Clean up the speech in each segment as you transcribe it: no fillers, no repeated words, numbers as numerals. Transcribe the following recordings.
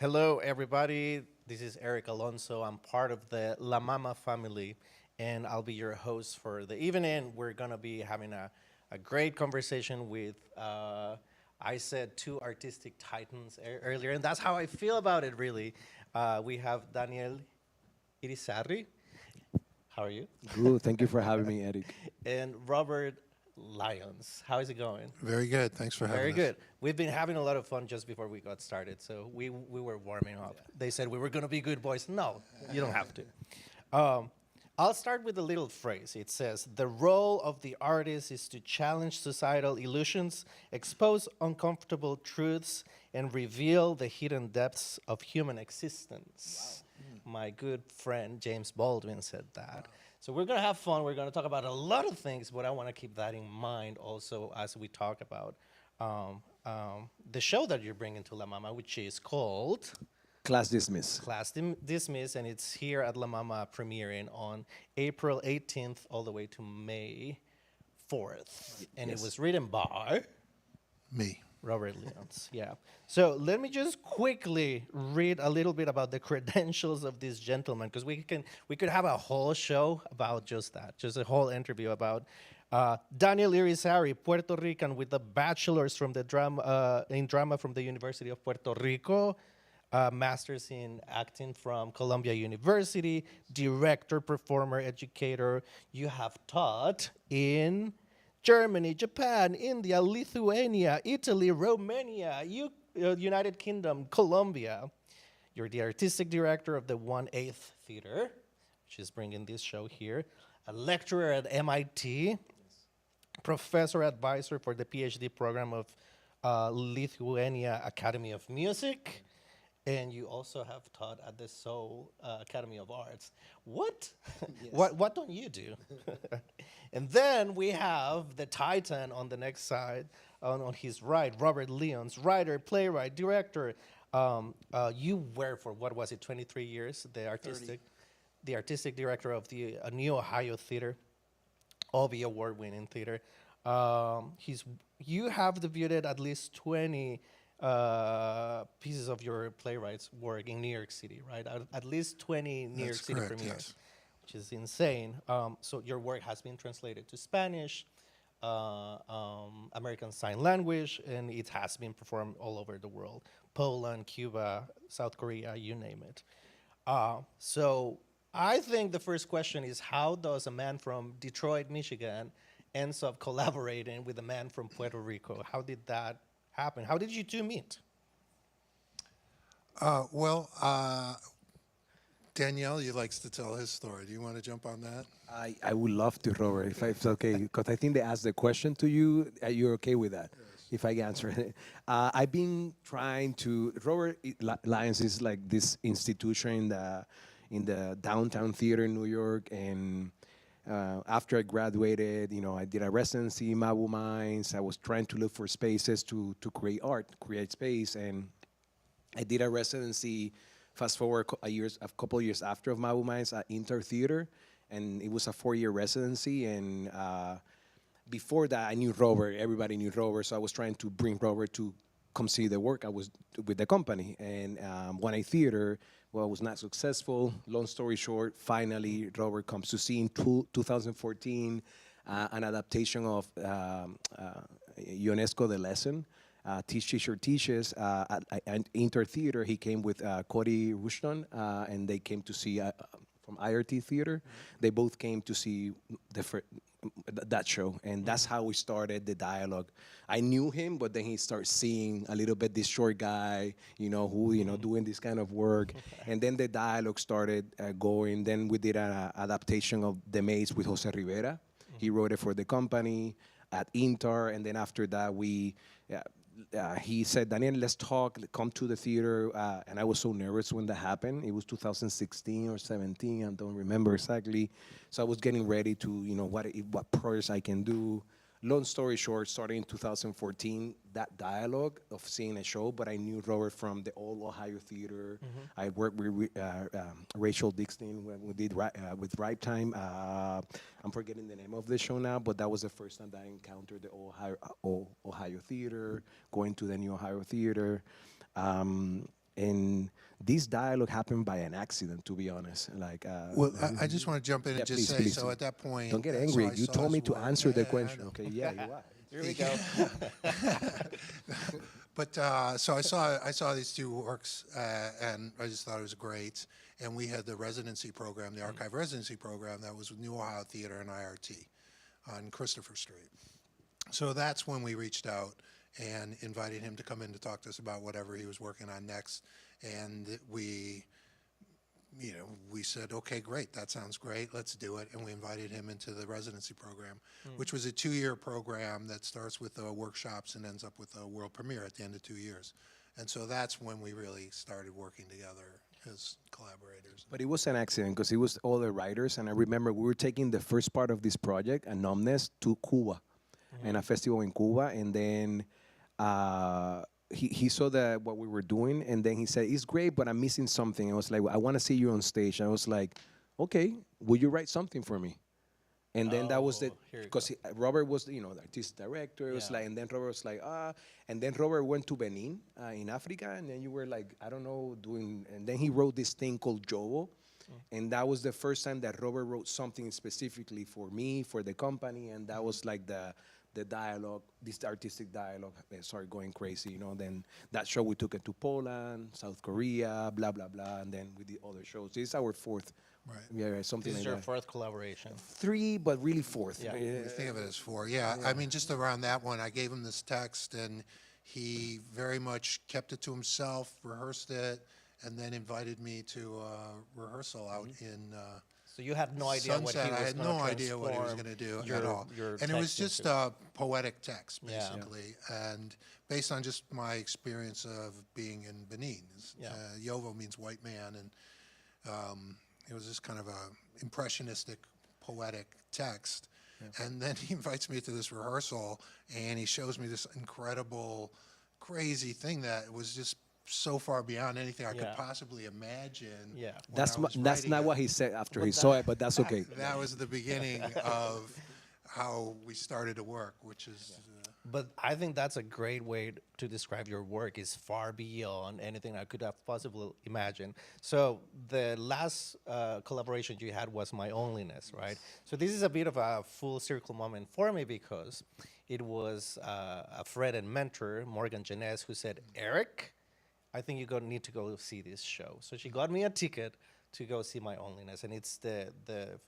Hello, everybody. This is Eric Alonso. I'm part of the La MaMa family, and I'll be your host for the evening. We're going to be having a great conversation with, I said, two artistic titans earlier, and that's how I feel about it, really. We have Daniel Irizarry. How are you? Good. Thank you for having me, Eric. And Robert Lyons. How is it going? Very good. Thanks for Very having us. good. We've been having a lot of fun just before we got started, so we were warming up. They said we were going to be good boys. No, you don't have to. Um, I'll start with a little phrase. It says, "The role of the artist is to challenge societal illusions, expose uncomfortable truths, and reveal the hidden depths of human existence." My good friend James Baldwin said that. So we're gonna have fun. We're gonna talk about a lot of things, but I want to keep that in mind also as we talk about the show that you're bringing to La Mama, which is called Class dismiss. Dismiss, and it's here at La Mama premiering on April 18th all the way to May 4th. And it Yes. was written by Me. Robert Lyons, yeah. So let me just quickly read a little bit about the credentials of this gentleman, because we could have a whole show about just that, just a whole interview about Daniel Irizarry, Puerto Rican with a bachelor's from the in drama from the University of Puerto Rico, master's in acting from Columbia University, director, performer, educator. You have taught in Germany, Japan, India, Lithuania, Italy, Romania, United Kingdom, Colombia. You're the artistic director of the 1/8 Theater, which is bringing this show here, a lecturer at MIT, professor advisor for the PhD program of Lithuania Academy of Music, and you also have taught at the Seoul Academy of Arts. What? What don't you do? And then we have the Titan on the next side, on his right, Robert Lyons, writer, playwright, director. You were for what was it, 23 years, the artistic director of the New Ohio Theater, Obie Award-winning theater. He's you have debuted at least 20 pieces of your playwright's work in New York City, right? At least 20 New York That's City correct, premieres, yes. which is insane. So your work has been translated to Spanish, American Sign Language, and it has been performed all over the world: Poland, Cuba, South Korea, you name it. So I think the first question is, how does a man from Detroit, Michigan, ends up collaborating with a man from Puerto Rico? How did that happen? How did you two meet? Well, Danielle, he likes to tell his story. Do you want to jump on that? I would love to, Robert, if it's okay, because I think they asked the question to you. You're okay with that? If I answer it. I've been trying to. Lyons is like this institution in the downtown theater in New York, and after I graduated, I did a residency in Mabu Mines. I was trying to look for spaces to create art, create space, and I did a residency. Fast forward a couple of years after of Mabu Mines at Inter Theater, and it was a 4-year residency. And before that, I knew Robert. Everybody knew Robert, so I was trying to bring Robert to come see the work I was with the company. And One A Theater, well, was not successful. Long story short, finally Robert comes to see in 2014 an adaptation of UNESCO The Lesson. Teach Teacher Teaches at Inter Theater. He came with Cody Rushton, and they came to see from IRT Theater. They both came to see that show, and that's how we started the dialogue. I knew him, but then he started seeing a little bit this short guy, who doing this kind of work, and then the dialogue started going. Then we did an adaptation of The Maze with Jose Rivera. He wrote it for the company at Inter, and then after that he said, Daniel, let's talk, come to the theater. And I was so nervous when that happened. It was 2016 or 17, I don't remember exactly. So I was getting ready to, what projects I can do. Long story short, starting in 2014, that dialogue of seeing a show, but I knew Robert from the old Ohio Theater. I worked with Rachel Dixon when we did with Ripe Time. I'm forgetting the name of the show now, but that was the first time that I encountered the Ohio Theater, going to the new Ohio Theater. And this dialogue happened by an accident, to be honest. Like, Well, I just want to jump in yeah, and just please, say, please. so at that point, Don't get so angry. I You saw told his me to work. answer the Yeah, I question. know. Okay, yeah, you are. Here we go. But so I saw these two works, and I just thought it was great. And we had the residency program, the archive residency program, that was with New Ohio Theater and IRT on Christopher Street. So that's when we reached out and invited him to come in to talk to us about whatever he was working on next. And we said, okay, great, that sounds great, let's do it. And we invited him into the residency program, which was a 2-year program that starts with workshops and ends up with a world premiere at the end of 2 years. And so that's when we really started working together as collaborators. But it was an accident because it was all the writers, and I remember we were taking the first part of this project, a numbness, to Cuba, and a festival in Cuba, and then he saw that what we were doing, and then he said, "It's great, but I'm missing something." I was like, "I want to see you on stage." I was like, "Okay, will you write something for me?" And then that was the Oh, here you because Robert was the artistic director. It was Yeah. like, and then Robert was like, and then Robert went to Benin in Africa, and then you were like, I don't know, doing, and then he wrote this thing called Jovo, and that was the first time that Robert wrote something specifically for me, for the company, and that was like the dialogue, this artistic dialogue started going crazy, Then that show we took it to Poland, South Korea, blah blah blah, and then we did other shows. This is our fourth, Right. yeah, something This is like your that. fourth collaboration. 3, but really fourth. Yeah. We think of it as 4. Yeah, I mean, just around that one, I gave him this text, and he very much kept it to himself, rehearsed it, and then invited me to rehearsal out in So you had no idea what he Sunset. was I had gonna no idea what he was transform going to do your- at all. your And it was text just into. a poetic text, Yeah. basically, and based on just my experience of being in Benin. Yeah. Yovo means white man, and it was just kind of a impressionistic, poetic text. And then he invites me to this rehearsal, and he shows me this incredible, crazy thing that was just so far beyond anything I Yeah. could possibly imagine. Yeah. when That's I was that's writing not it. what he said after But he saw it, but that's okay. That was the beginning of how we started to work, which is But I think that's a great way to describe your work. Is far beyond anything I could have possibly imagined. So the last collaboration you had was My Onlyness, right? So this is a bit of a full circle moment for me because it was a friend and mentor, Morgan Jeunesse, who said, "Eric, I think you need to go see this show." So she got me a ticket to go see My Onlyness, and it's the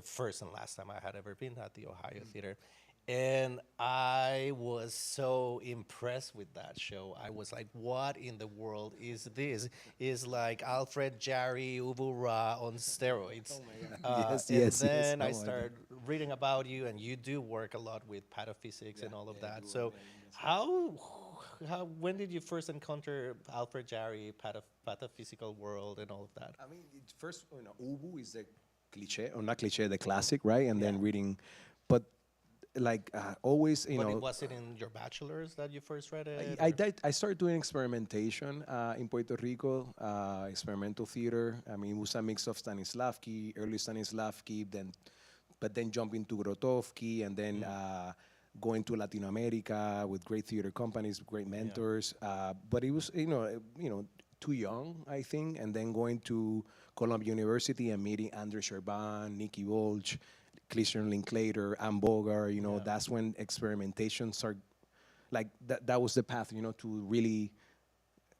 first and last time I had ever been at the Ohio Theater. And I was so impressed with that show. I was like, what in the world is this? It's like Alfred Jarry Ubu Ra on steroids. Yes, and yes, yes. then Oh I my God. started reading about you, and you do work a lot with pataphysics and all of that. do, So when did you first encounter Alfred Jarry, pataphysical world and all of that? I mean, first, Ubu is the cliche, or not cliche, the classic, right? And then Yeah. reading, but like always, But was it in your bachelor's that you first read it? I started doing experimentation in Puerto Rico, experimental theater. I mean, it was a mix of Stanislavski, early Stanislavski, but then jumping to Grotowski, and then going to Latin America with great theater companies, great mentors. But it was, too young, I think, and then going to Columbia University and meeting Andrew Sherban, Nikki Volch, Christian Linklater, Ann Bogart, that's when experimentation started. Like that was the path, to really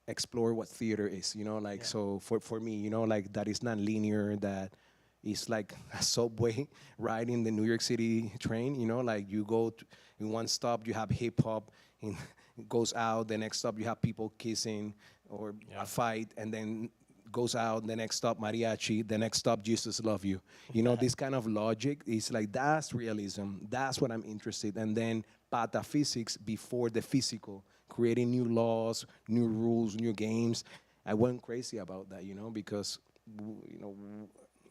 explore what theater is, so for me, like that is not linear, that is like a subway ride in the New York City train, like you go in one stop, you have hip hop, and it goes out, the next stop you have people kissing or a fight, and then goes out, the next stop mariachi, the next stop Jesus love you. This kind of logic is like, that's realism, that's what I'm interested in. And then pataphysics before the physical, creating new laws, new rules, new games. I went crazy about that, because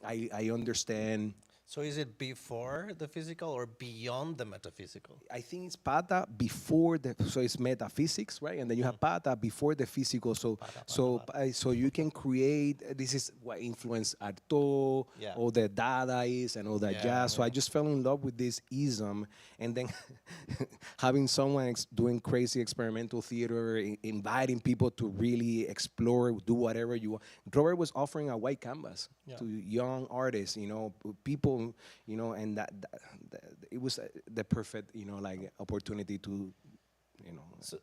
I understand So is it before the physical or beyond the metaphysical? I think it's pata before the, so it's metaphysics, right? And then you have pata before the physical. So Pata, pata, so pata. so you can create. This is what influenced Artaud, Yeah. all the Dadaists and all that Yeah, jazz. So I yeah. just fell in love with this ism, and then having someone doing crazy experimental theater, inviting people to really explore, do whatever you want. Robert was offering a white canvas Yeah. to young artists, people, and that it was the perfect, like opportunity to,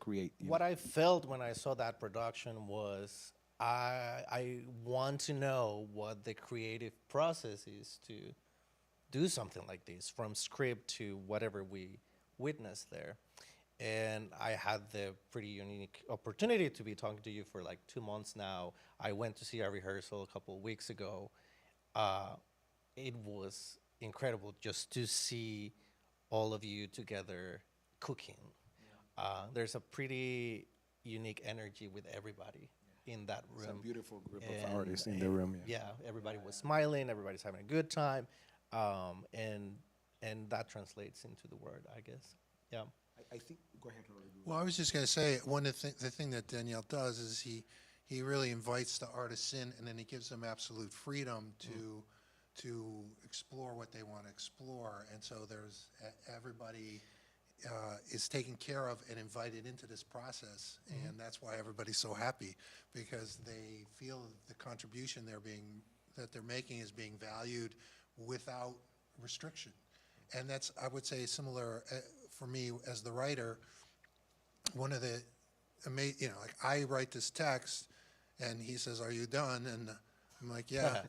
create. What I felt when I saw that production was I want to know what the creative process is to do something like this from script to whatever we witnessed there. And I had the pretty unique opportunity to be talking to you for like 2 months now. I went to see our rehearsal a couple of weeks ago. Uh, it was incredible just to see all of you together cooking. There's a pretty unique energy with everybody in that It's a room. beautiful group of And artists in the room. Yeah. yeah, everybody was smiling, everybody's having a good time, and that translates into the word, I guess. Yeah. I think. Go ahead, Robert. Well, I was just going to say one of the thing that Danielle does is he really invites the artists in, and then he gives them absolute freedom to explore what they want to explore, and so there's everybody is taken care of and invited into this process, and that's why everybody's so happy because they feel the contribution that they're making is being valued without restriction, and that's I would say similar for me as the writer. One of the like I write this text, and he says, "Are you done?" And I'm like, "Yeah."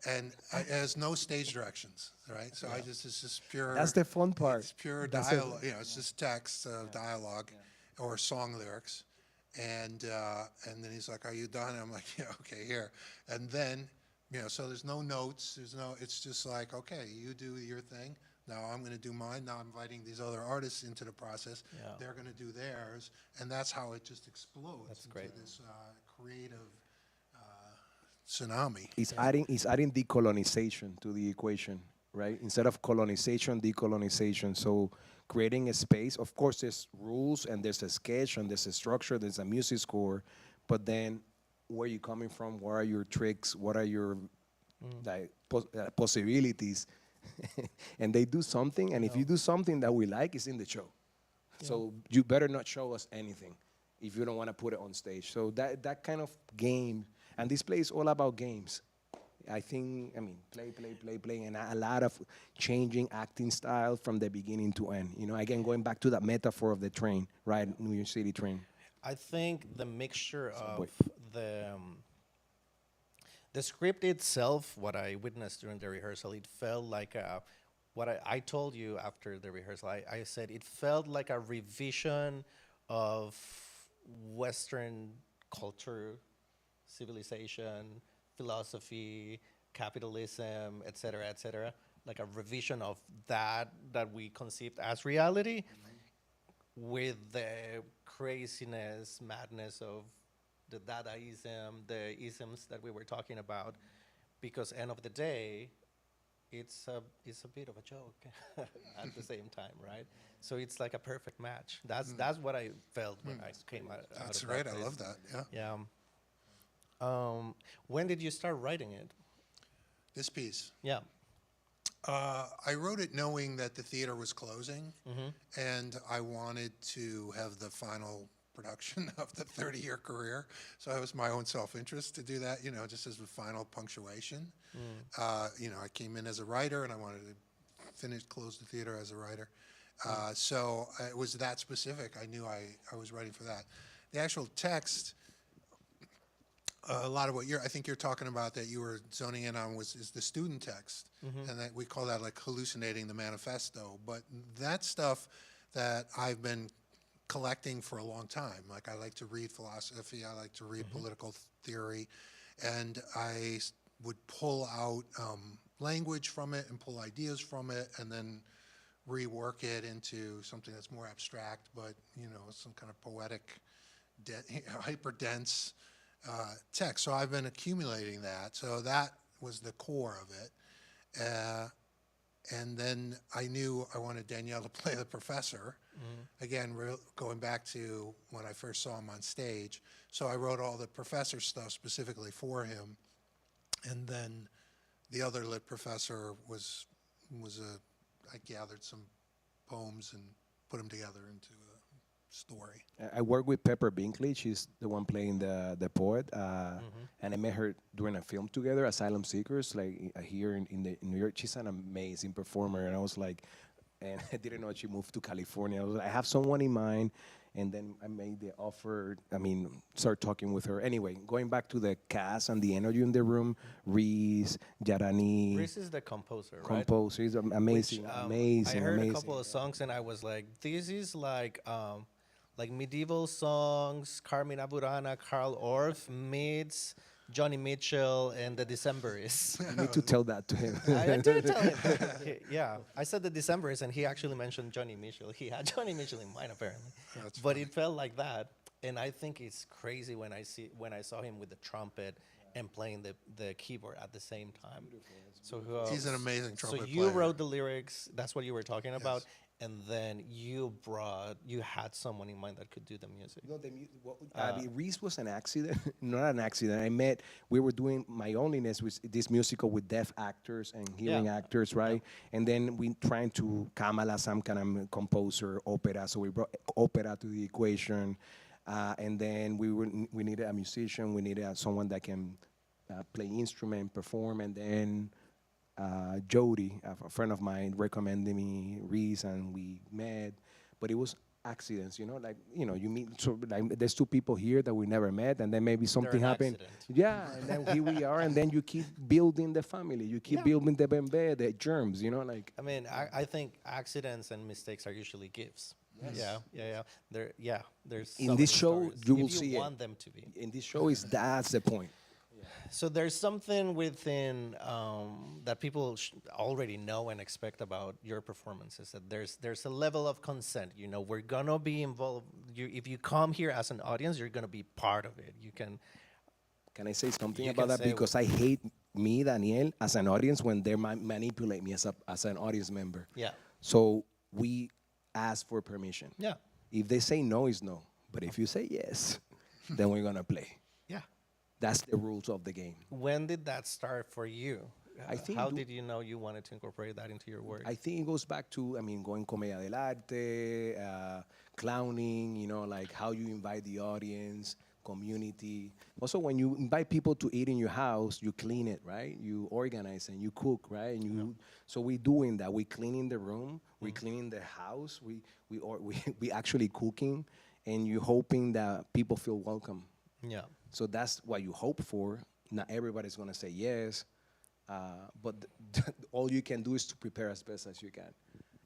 And it has no stage directions, right? So it's just pure. That's the fun part. It's pure That's dialogue. It's just text, dialogue, or song lyrics, and then he's like, "Are you done?" And I'm like, "Yeah, okay, here." And then, so there's no notes. It's just like, okay, you do your thing. Now I'm going to do mine. Now I'm inviting these other artists into the process. Yeah. They're going to do theirs, and that's how it just explodes That's into great. this creative tsunami. It's adding decolonization to the equation, right? Instead of colonization, decolonization. So creating a space. Of course, there's rules and there's a sketch and there's a structure. There's a music score, but then where are you coming from? What are your tricks? What are your like possibilities? And they do something, and if you do something that we like, it's in the show. So you better not show us anything if you don't want to put it on stage. So that kind of game, and this play is all about games. I mean, play, and a lot of changing acting style from the beginning to end. Again, going back to that metaphor of the train, right? New York City train. I think the mixture Subway. of the script itself, what I witnessed during the rehearsal, it felt like what I told you after the rehearsal. I said it felt like a revision of Western culture, civilization, philosophy, capitalism, et cetera, like a revision of that we conceived as reality with the craziness, madness of the Dadaism, the isms that we were talking about, because end of the day, it's a bit of a joke at the same time, right? So it's like a perfect match. That's what I felt when I came out. That's of right. that I place. love that. Yeah. Yeah. When did you start writing it? This piece. Yeah. I wrote it knowing that the theater was closing, and I wanted to have the final production of the 30-year career. So it was my own self-interest to do that, just as a final punctuation. I came in as a writer, and I wanted to close the theater as a writer. So it was that specific. I knew I was writing for that. The actual text, a lot of what I think you're talking about that you were zoning in on is the student text, and that we call that like hallucinating the manifesto. But that stuff that I've been collecting for a long time. Like I like to read philosophy, I like to read political theory, and I would pull out language from it and pull ideas from it, and then rework it into something that's more abstract, but some kind of poetic, hyper dense text. So I've been accumulating that. So that was the core of it. And then I knew I wanted Danielle to play the professor. Again, going back to when I first saw him on stage. So I wrote all the professor stuff specifically for him. And then the other lit professor I gathered some poems and put them together into a story. I work with Pepper Binkley. She's the one playing the poet, and I met her during a film together, Asylum Seekers, like here in New York. She's an amazing performer, and I was like, and I didn't know she moved to California. I was like, I have someone in mind, and then I made the offer. I mean, start talking with her. Anyway, going back to the cast and the energy in the room, Reese, Jarani, Reese is the composer, right? composer, he's amazing, Which, amazing, I heard amazing. a couple of songs and I was like, this is like medieval songs, Carmina Burana, Karl Orff meets Johnny Mitchell and the Decemberists. You need to tell that to him. I did tell him. Yeah, I said the Decemberists, and he actually mentioned Johnny Mitchell. He had Johnny Mitchell in mind, apparently. That's But funny. it felt like that, and I think it's crazy when I saw him with the trumpet and playing the keyboard at the same time. So He's an amazing So trumpet you player. wrote the lyrics. That's what you were talking about, Yes. and then you had someone in mind that could do the music. No, Reese was an accident, not an accident. We were doing My Onlyness, with this musical with deaf actors and hearing Yeah. actors, right? And then we trying to Kamala, some kind of composer, opera. So we brought opera to the equation. And then we needed a musician, we needed someone that can play instrument, perform, and then Jody, a friend of mine, recommended me Reese, and we met. But it was accidents, like you meet. So like, there's two people here that we never met, and then maybe something an happened. accident. Yeah, and then here we are, and then you keep building the family, you keep Yeah. building the bembe, the germs, like. I mean, I think accidents and mistakes are usually gifts. Yes. Yeah. There's In so this many show, stories, you will if see you it. want them to be. In this show, that's the point. So there's something within that people already know and expect about your performances. That there's a level of consent. We're gonna be involved. If you come here as an audience, you're gonna be part of it. You can. Can I say something You about can that? say Because I hate me, Daniel, as an audience when they manipulate me as an audience member. Yeah. So we ask for permission. Yeah. If they say no, it's no. But if you say yes, then we're gonna play. Yeah. That's the rules of the game. When did that start for you? I think How did you know you wanted to incorporate that into your work? I think it goes back to, going comedia dell'arte, clowning, like how you invite the audience, community. Also, when you invite people to eat in your house, you clean it, right? You organize and you cook, right? And so we're doing that. We're cleaning the room, we're cleaning the house, we actually cooking, and you're hoping that people feel welcome. Yeah. So that's what you hope for. Not everybody's gonna say yes, but all you can do is to prepare as best as you can.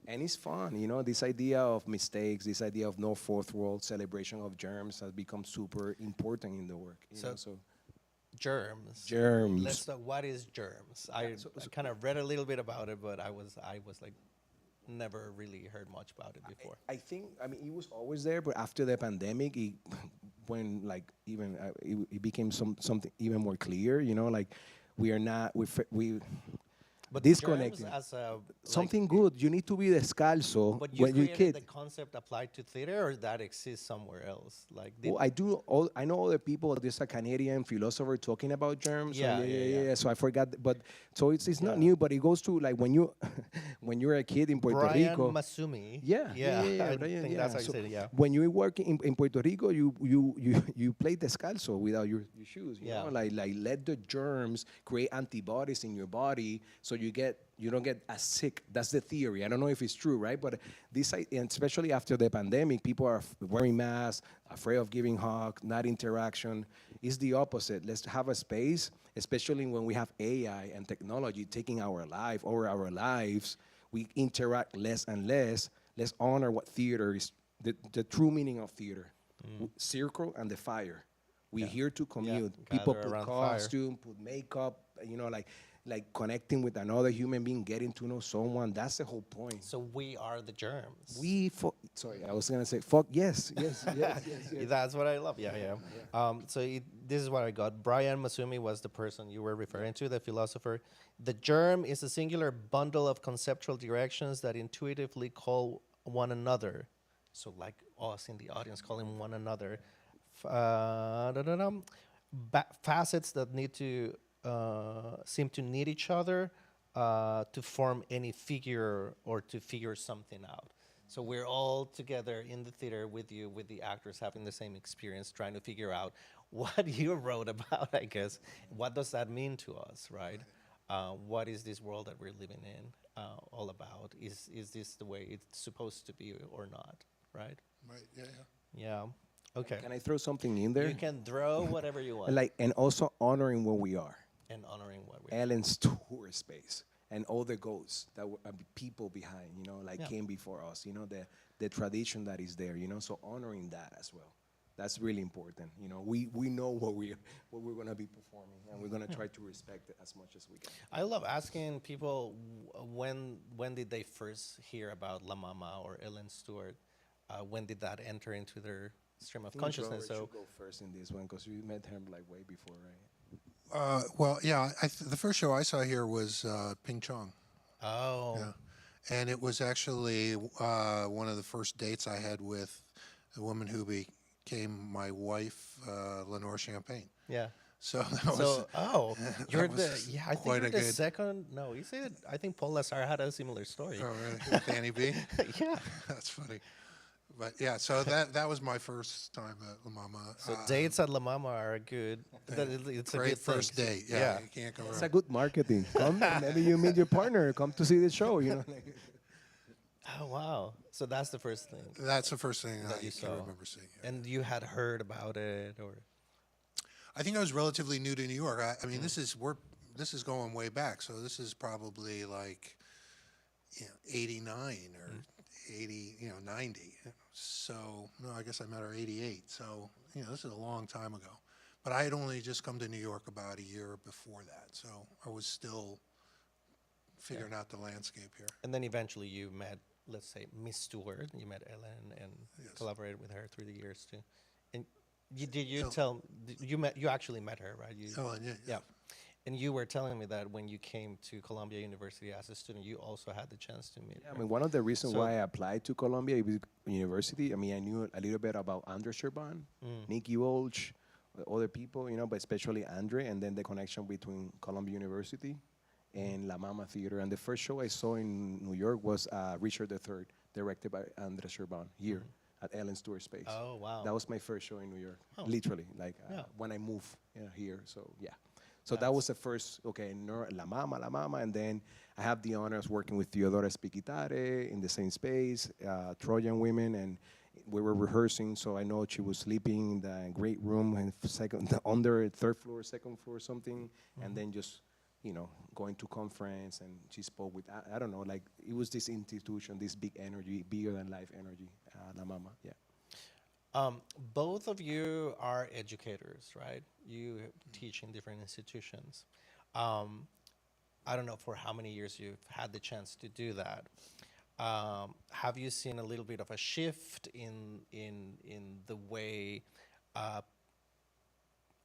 And it's fun, this idea of mistakes, this idea of no fourth world celebration of germs has become super important in the work. So Germs. germs. Let's talk. What is germs? I kind of read a little bit about it, but I was like, never really heard much about it before. I think, it was always there, but after the pandemic, when like even it became something even more clear, like we are not, we But disconnecting. germs as a Something good. You need to be descalzo But you when you're a created kid. the concept applied to theater, or that exists somewhere else? Like, Well, I know other people. There's a Canadian philosopher talking about germs. So Yeah. So I forgot, but so it's not Yeah. new, but it goes to like when you're a kid in Puerto Brian Rico. Masumi. Yeah. I Brian, think that's how you So say it. Yeah. When you work in Puerto Rico, you play descalzo without your shoes. You Yeah. know? Like let the germs create antibodies in your body, so you don't get as sick. That's the theory. I don't know if it's true, right? But and especially after the pandemic, people are wearing masks, afraid of giving hug, not interaction. It's the opposite. Let's have a space, especially when we have AI and technology taking over our lives. We interact less and less. Let's honor what theater is, the true meaning of theater. Circle and the fire. We're here to commute. People Gather put around the fire. costume, put makeup, like like connecting with another human being, getting to know someone. That's the whole point. So we are the germs. Sorry, I was gonna say fuck. Yes, yes, yes, yes, yes. That's what I love. Yeah, yeah. This is what I got. Brian Masumi was the person you were referring to, the philosopher. The germ is a singular bundle of conceptual directions that intuitively call one another. So, like us in the audience calling one another, da-da-dum, facets that need to seem to need each other to form any figure or to figure something out. So we're all together in the theater with you, with the actors having the same experience, trying to figure out what you wrote about, I guess. What does that mean to us, right? What is this world that we're living in all about? Is this the way it's supposed to be or not, right? Right. Yeah. Yeah. Yeah. Okay. Can I throw something in there? You can throw whatever you want. And also honoring what we are. And honoring what we Ellen's tour space and all the ghosts that were people behind, like Yeah. came before us, the tradition that is there, so honoring that as well. That's really important. We know what we're gonna be performing, and we're gonna try to respect it as much as we can. I love asking people when did they first hear about La Mama or Ellen Stewart? When did that enter into their stream of consciousness? So So go first in this one because you met him like way before, right? Well, yeah. The first show I saw here was Ping Chong. oh Yeah. And it was actually one of the first dates I had with a woman who became my wife, Lenore Champagne. yeah. So that was So you're that the was yeah. I think quite you're a the good. second. No, you said I think Paul Lazar had a similar story. Oh, really? With Annie B. Yeah. That's funny. But yeah, so that was my first time at La Mama. So dates at La Mama are good. It's a Great good thing. first date. Yeah, Yeah. you can't go It's wrong. a good marketing. Come, maybe you meet your partner. Come to see the show. Oh wow. So that's the first thing. That's the first thing That I you can saw. remember seeing. Yeah. And you had heard about it, or I think I was relatively new to New York. I mean, this is going way back. So this is probably like 89 or 80, 90. So no, I guess I met her 88. So this is a long time ago. But I had only just come to New York about a year before that. So I was still figuring out the landscape here. and then eventually you met, let's say, Miss Stewart. You met Ellen and Yes. collaborated with her through the years too. And you El- you actually met her, right? Ellen, yeah. Yeah. And you were telling me that when you came to Columbia University as a student, you also had the chance to meet I her. mean, one of the reasons So- why I applied to Columbia University, I mean, I knew a little bit about Andre Sherban, Nikki Walsh, other people, but especially Andre, and then the connection between Columbia University and La Mama Theater. And the first show I saw in New York was Richard III, directed by Andre Sherban, here at Ellen Stewart Space. Oh, wow. That was my first show in New York, Oh. literally, like Yeah. when I moved here. So, yeah. So that was the first, La Mama, and then I have the honors working with Teodora Spikitare in the same space, Trojan Women, and we were rehearsing, so I know she was sleeping in the great room and under third floor, second floor, something, and then just, going to conference, and she spoke with, I don't know, like it was this institution, this big energy, bigger than life energy, La Mama, yeah. Both of you are educators, right? You teach in different institutions. I don't know for how many years you've had the chance to do that. Have you seen a little bit of a shift in the way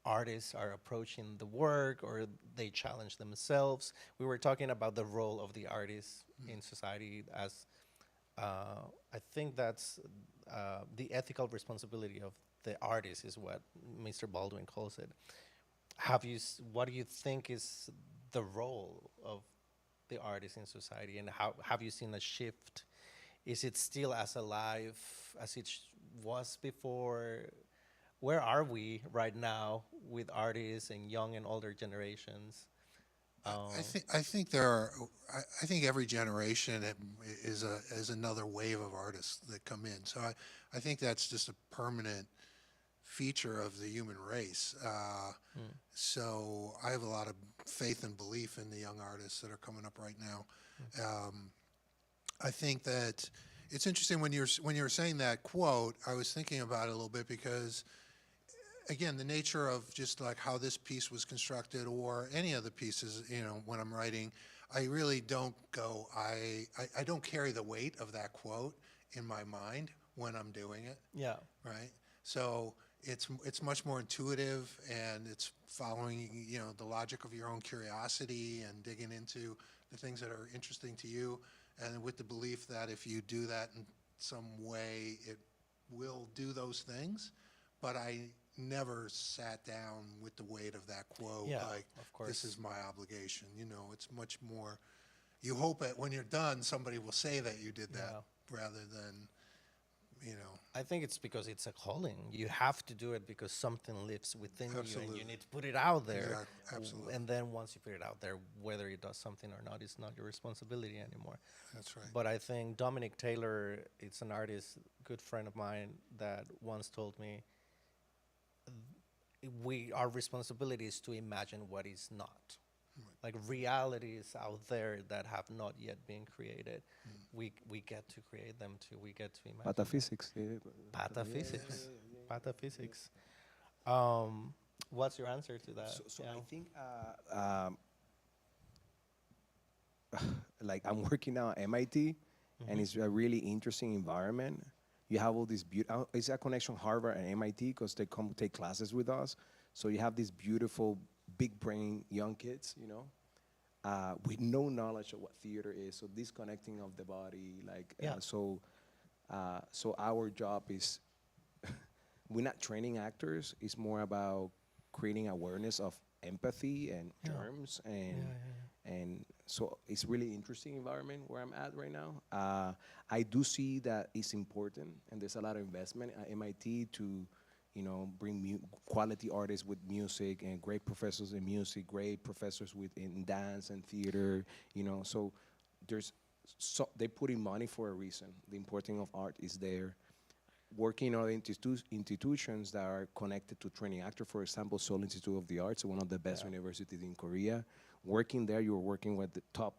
artists are approaching the work, or they challenge themselves? We were talking about the role of the artist in society as I think that's the ethical responsibility of the artist is what Mr. Baldwin calls it. What do you think is the role of the artist in society, and how have you seen a shift? Is it still as alive as it was before? Where are we right now with artists and young and older generations? I think there are. I think every generation is another wave of artists that come in. So I think that's just a permanent feature of the human race. So I have a lot of faith and belief in the young artists that are coming up right now. I think that it's interesting when you're saying that quote. I was thinking about it a little bit because again, the nature of just like how this piece was constructed or any of the pieces, when I'm writing, I really don't go, I don't carry the weight of that quote in my mind when I'm doing it, Yeah. right? So it's much more intuitive, and it's following, the logic of your own curiosity and digging into the things that are interesting to you, and with the belief that if you do that in some way, it will do those things. But I never sat down with the weight of that quote, Yeah, like, of course. this is my obligation. It's much more, you hope that when you're done, somebody will say that you did that rather than, I think it's because it's a calling. You have to do it because something lives within you and Absolutely. you need to put it out there. Yeah, absolutely. And then once you put it out there, whether it does something or not, it's not your responsibility anymore. That's right. But I think Dominic Taylor, it's an artist, good friend of mine, that once told me, our responsibility is to imagine what is not. Like realities out there that have not yet been created, we get to create them too. We get to imagine. Pataphysics. Pataphysics. Pataphysics. What's your answer to that? So I think, like I'm working now at MIT, and it's a really interesting environment. You have all these beautiful. It's a connection Harvard and MIT because they come take classes with us. So you have these beautiful, big brain young kids, with no knowledge of what theater is. So disconnecting of the body, like so our job is we're not training actors. It's more about creating awareness of empathy and germs and so it's really interesting environment where I'm at right now. I do see that it's important, and there's a lot of investment at MIT to, bring quality artists with music and great professors in music, great professors in dance and theater. So they put in money for a reason. The importance of art is there. Working on institutions that are connected to training actor, for example, Seoul Institute of the Arts, one of the best universities in Korea. Working there, you were working with the top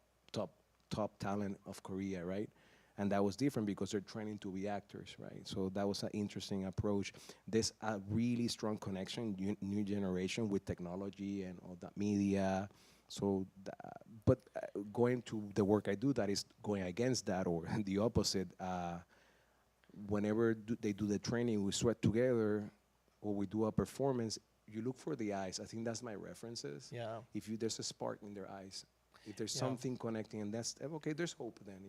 talent of Korea, right? And that was different because they're training to be actors, right? So that was an interesting approach. There's a really strong connection, new generation with technology and all that media. So, but going to the work I do that is going against that or the opposite. Whenever they do the training, we sweat together, or we do a performance, you look for the eyes. I think that's my references. Yeah. If there's a spark in their eyes, if there's something connecting, and that's okay. There's hope then,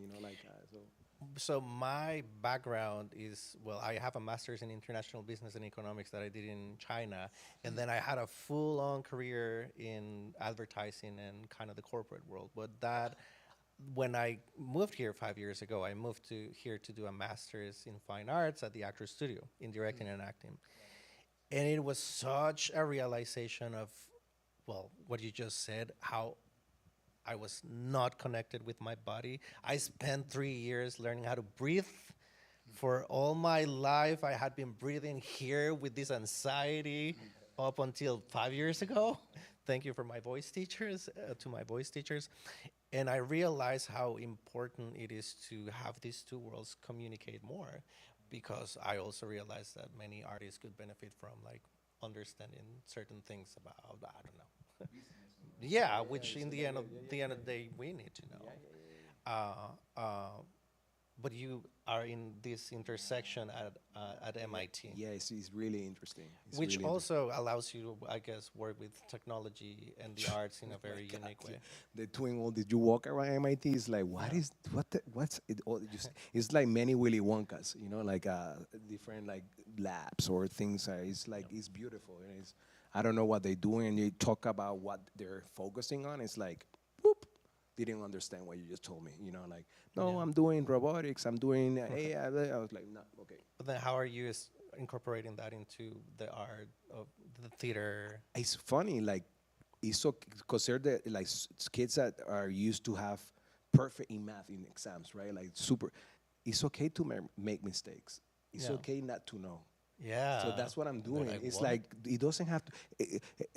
So my background is, well, I have a master's in international business and economics that I did in China, and then I had a full-on career in advertising and kind of the corporate world. But when I moved here 5 years ago, I moved here to do a master's in fine arts at the Actors Studio in directing and acting. And it was such a realization of, well, what you just said, how I was not connected with my body. I spent 3 years learning how to breathe. For all my life, I had been breathing here with this anxiety up until 5 years ago. Thank you for my voice teachers, to my voice teachers. And I realized how important it is to have these two worlds communicate more, because I also realized that many artists could benefit from like understanding certain things about, I don't know. Yeah, which in the end of the day we need to know. But you are in this intersection at MIT. Yeah, it's really interesting. Which also allows you to, I guess, work with technology and the arts in a very unique way. They're doing all. Did you walk around MIT? It's like, what's it? All just, it's like many Willy Wonkas, like different like labs or things. It's like it's beautiful. And I don't know what they're doing. And you talk about what they're focusing on. It's like, whoop. Didn't understand what you just told me. Like, no, I'm doing robotics. I'm doing AI. I was like, no, okay. But then how are you incorporating that into the art of the theater? It's funny, like, it's so, because they're kids that are used to have perfect in math in exams, right? Like super. It's okay to make mistakes. It's okay not to know. Yeah. So that's what I'm doing. Like, it's what? like it doesn't have to.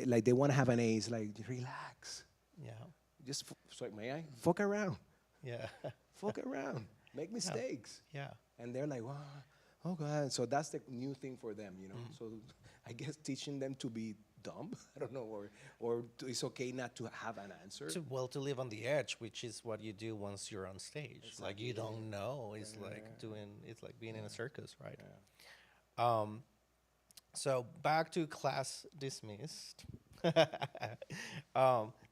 Like they want to have an A. It's like relax. Yeah. Just may I? Fuck around. Yeah. Fuck around. Make mistakes. Yeah. And they're like, wow, Oh God! So that's the new thing for them, you know. So I guess teaching them to be dumb, I don't know, it's okay not to have an answer. To live on the edge, which is what you do once you're on stage. Like you don't know. It's like being in a circus, right? Um, so back to class dismissed.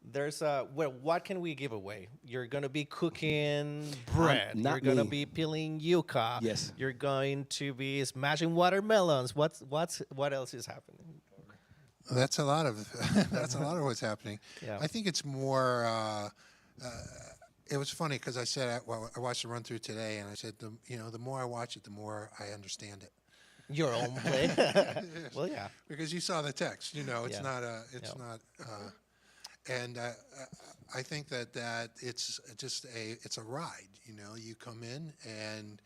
There's well, what can we give away? You're gonna be cooking bread. You're Not gonna me. be peeling yuca. Yes. You're going to be smashing watermelons. What else is happening? That's a lot of that's a lot of what's happening. Yeah. I think it's more. It was funny because I said well, I watched the run through today, and I said the more I watch it, the more I understand it. Your own play. Well, yeah. Because you saw the text, it's Yeah. not a, it's Yeah. not, and I think that it's just it's a ride. You come in and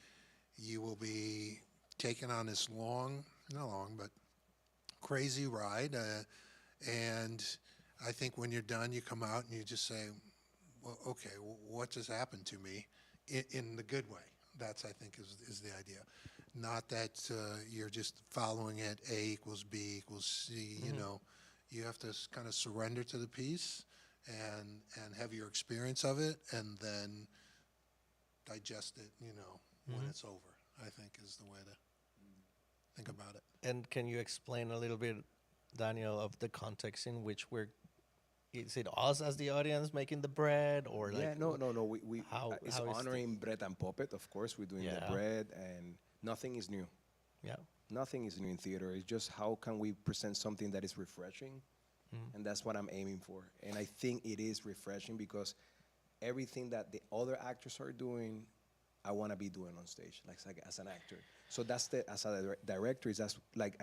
you will be taken on this not long, but crazy ride, and I think when you're done, you come out and you just say, well, okay, what just happened to me, in the good way. That's I think is the idea. Not that you're just following it, A equals B equals C. You have to kind of surrender to the piece and have your experience of it, and then digest it. When it's over. I think is the way to think about it. And can you explain a little bit, Daniel, of the context in which is it us as the audience making the bread, or like? Yeah, no. We it's how is honoring bread and puppet. Of course, we're doing Yeah. the bread, and nothing is new. Yeah. Nothing is new in theater. It's just how can we present something that is refreshing, and that's what I'm aiming for. And I think it is refreshing because everything that the other actors are doing, I want to be doing on stage, like as an actor. So that's as a director is that's like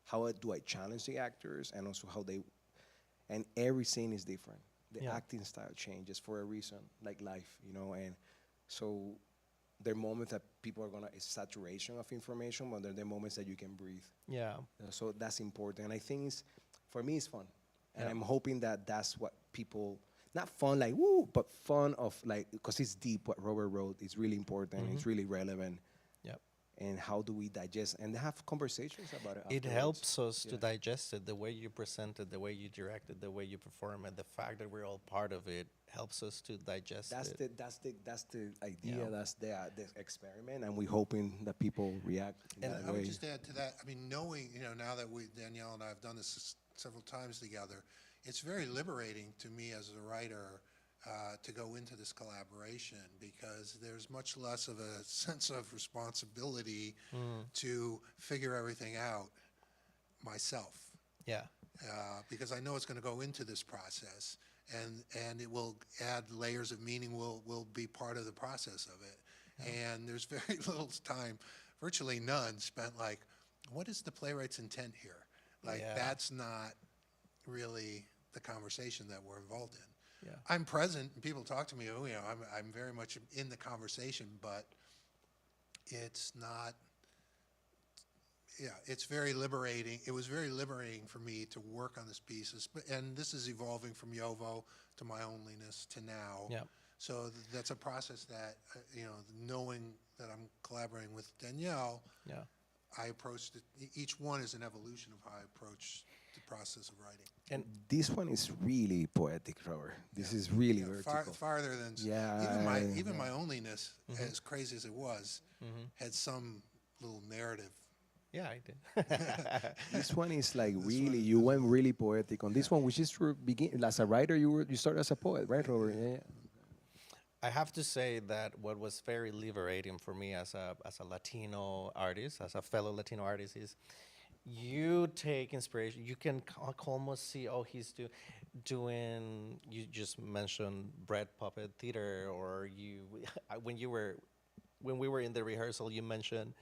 how do I challenge the actors, and also how they, and every scene is different. The Yeah. acting style changes for a reason, like life, and so there are moments that people are it's saturation of information, but there are moments that you can breathe. Yeah. So that's important. And I think for me, it's fun. And Yeah. I'm hoping that that's what people, not fun like, woo, but fun of like, because it's deep what Robert wrote. It's really important. It's really relevant. Yep. And how do we digest and have conversations about it It afterwards. helps us to Yeah. digest it. The way you present it, the way you direct it, the way you perform it, the fact that we're all part of it helps us to digest That's it. that's the idea. Yeah. That's the experiment, and we're hoping that people react. In And that I would way. just add to that. I mean, knowing, now that Danielle and I have done this several times together, it's very liberating to me as a writer to go into this collaboration, because there's much less of a sense of responsibility to figure everything out myself. Yeah. Because I know it's going to go into this process, and it will add layers of meaning, will be part of the process of it. And there's very little time, virtually none, spent like, what is the playwright's intent here? Like, Yeah. that's not really the conversation that we're involved in. Yeah. I'm present, and people talk to me, I'm very much in the conversation, but it's not, it's very liberating. It was very liberating for me to work on this piece, and this is evolving from Yovo to My Onlyness to now. Yeah. So that's a process that, knowing that I'm collaborating with Danielle, Yeah. I approached it, each one is an evolution of how I approach the process of writing. And This one is really poetic, Robert. This is really vertical. Farther than Yeah, even my onlyness, as crazy as it was, had some little narrative. yeah, I did. This one is like really, you went really poetic on this one, which is true. As a writer, you started as a poet, right, Robert? Yeah. I have to say that what was very liberating for me as a Latino artist, as a fellow Latino artist, is you take inspiration. You can almost see, oh, he's doing. You just mentioned bread puppet theater, or when we were in the rehearsal, you mentioned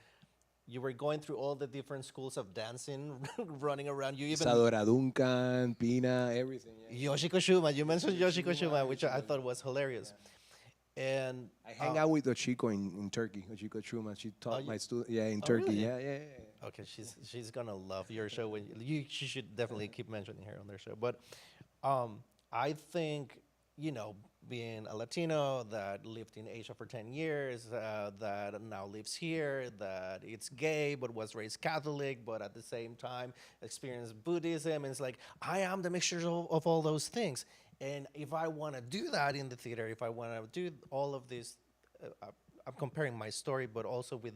you were going through all the different schools of dancing, running around. You even Isadora Duncan, Pina, everything. Yeah. Yoshiko Shuma. You mentioned Yoshiko Shuma, which I thought was hilarious. And I hang out with Ochiko in Turkey. Ochiko Chuma, she taught you- my students. Yeah, in Oh, Turkey. really? Yeah. okay, she's gonna love your show. She should definitely keep mentioning her on their show. But I think being a Latino that lived in Asia for 10 years, that now lives here, that it's gay but was raised Catholic, but at the same time experienced Buddhism. And it's like, I am the mixture of all those things. And if I want to do that in the theater, if I want to do all of this, I'm comparing my story, but also with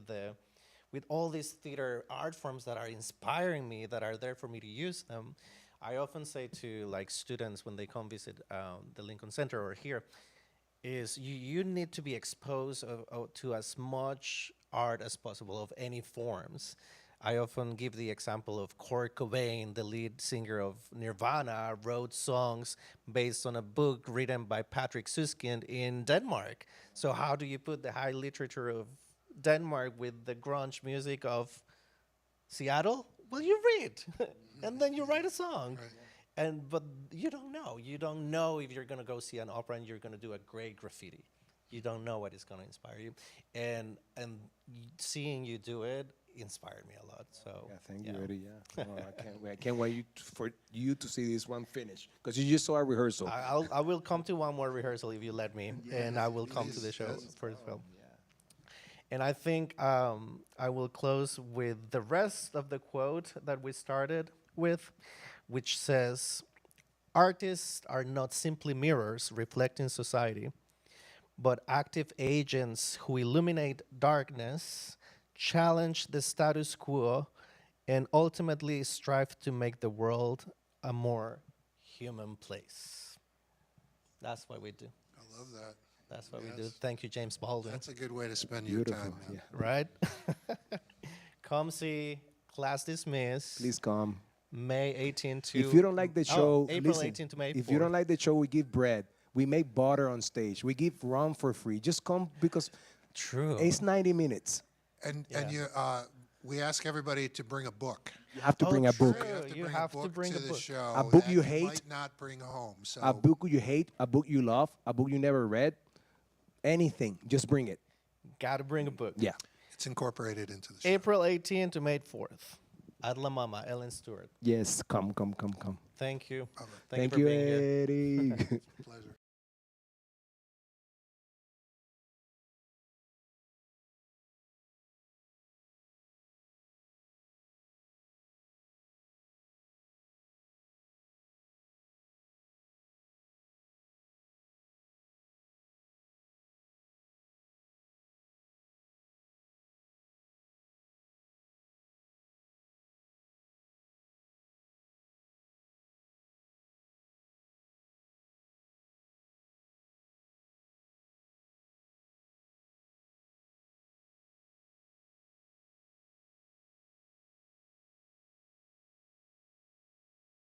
all these theater art forms that are inspiring me, that are there for me to use them. I often say to like students when they come visit the Lincoln Center or here, is you need to be exposed to as much art as possible of any forms. I often give the example of Kurt Cobain, the lead singer of Nirvana, wrote songs based on a book written by Patrick Suskind in Denmark. So how do you put the high literature of Denmark with the grunge music of Seattle? Well, you read, and then you write a song. Right. But you don't know. You don't know if you're gonna go see an opera and you're gonna do a great graffiti. You don't know what is gonna inspire you, and seeing you do it inspired me a lot. So Yeah, thank you, Eddie. Yeah, no, I can't wait. I can't wait for you to see this one finish because you just saw a rehearsal. I will come to one more rehearsal if you let me, and I will come to the show for the film. And I think I will close with the rest of the quote that we started with, which says, artists are not simply mirrors reflecting society, but active agents who illuminate darkness, challenge the status quo, and ultimately strive to make the world a more human place. That's what we do. I love that. That's what we do. Yes. Thank you, James Baldwin. That's a good way to spend your Beautiful. time, man. Yeah. Right? Come see Class Dismissed. Please come. May 18 to... If you don't like the show, April listen, 18 to May if 4th. you don't like the show, we give bread. We make butter on stage. We give rum for free. Just come because True. it's 90 minutes. And Yeah. you, we ask everybody to bring a book. You have to Oh, bring a book. true. You have to bring a book to the show. A book that you hate. might not bring home. So A book you hate, a book you love, a book you never read. Anything. Just bring it. Gotta bring a book. Yeah. it's incorporated into the show. April 18 to May 4th at La MaMa, Ellen Stewart. Yes. Come. Thank you. All right. Thank Thank you for you, being here. Eddie. Pleasure.